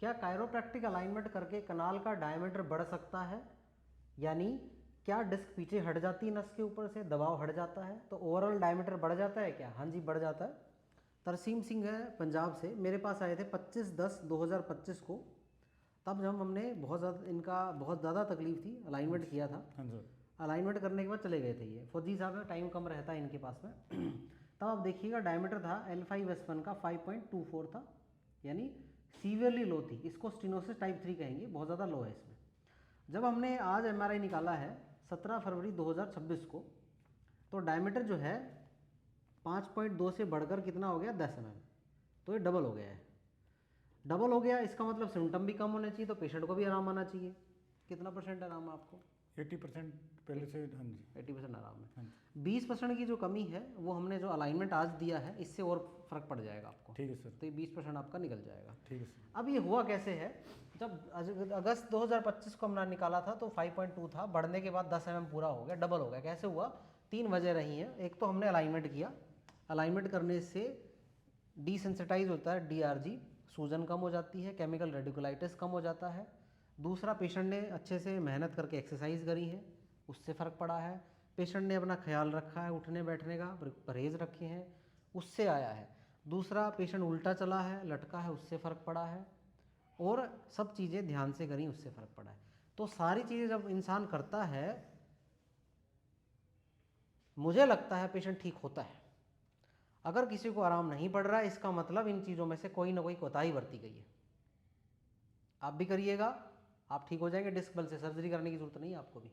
क्या chiropractic alignment करके कनाल का डायमीटर बढ़ सकता है, यानी क्या डिस्क पीछे हट जाती है नस के ऊपर से, दबाव हट जाता है तो ओवरऑल डायमीटर बढ़ जाता है क्या? हाँ जी, बढ़ जाता है। तरसीम सिंह है पंजाब से, मेरे पास आए थे 25/10/2025 को। तब जब हमने बहुत ज़्यादा तकलीफ थी, अलाइनमेंट किया था। हाँ सर। अलाइनमेंट करने के बाद चले गए थे ये फौजी साहब है, टाइम कम रहता है इनके पास में। तब आप देखिएगा डायमीटर था L5S1 का 5.24 था, यानी सीवियरली लो थी। इसको स्टेनोसिस टाइप 3 कहेंगे, बहुत ज़्यादा लो है इसमें। जब हमने आज MRI निकाला है 17 फरवरी 2026 को, तो डायमीटर जो है 5.2 से बढ़कर कितना हो गया, 10 mm। तो ये डबल हो गया है। डबल हो गया, इसका मतलब सिम्टम भी कम होने चाहिए, तो पेशेंट को भी आराम आना चाहिए। कितना % आराम है आपको? 80% पहले से। हाँ जी, 80% आराम है। हाँ जी। 20% की जो कमी है वो हमने जो अलाइनमेंट आज दिया है, इससे और फर्क पड़ जाएगा आपको। ठीक है सर। तो ये 20% आपका निकल जाएगा। ठीक है सर। अब ये हुआ कैसे है, जब अगस्त 2025 को हमने निकाला था तो 5.2 था, बढ़ने के बाद 10 mm पूरा हो गया, डबल हो गया। कैसे हुआ? 3 वजह रही हैं। एक तो हमने अलाइनमेंट किया, अलाइनमेंट करने से डिसेंसिटाइज होता है DRG, सूजन कम हो जाती है, केमिकल रेडिकुलाइटिस कम हो जाता है। दूसरा, पेशेंट ने अच्छे से मेहनत करके एक्सरसाइज करी है, उससे फ़र्क पड़ा है। पेशेंट ने अपना ख्याल रखा है, उठने बैठने का परहेज़ रखे हैं, उससे आया है। दूसरा, पेशेंट उल्टा चला है, लटका है, उससे फ़र्क पड़ा है। और सब चीज़ें ध्यान से करी, उससे फ़र्क पड़ा है। तो सारी चीज़ें जब इंसान करता है, मुझे लगता है पेशेंट ठीक होता है। अगर किसी को आराम नहीं पड़ रहा है, इसका मतलब इन चीज़ों में से कोई ना कोई कोताही बरती गई है। आप भी करिएगा, आप ठीक हो जाएंगे। डिस्क बल से सर्जरी करने की जरूरत नहीं है आपको भी।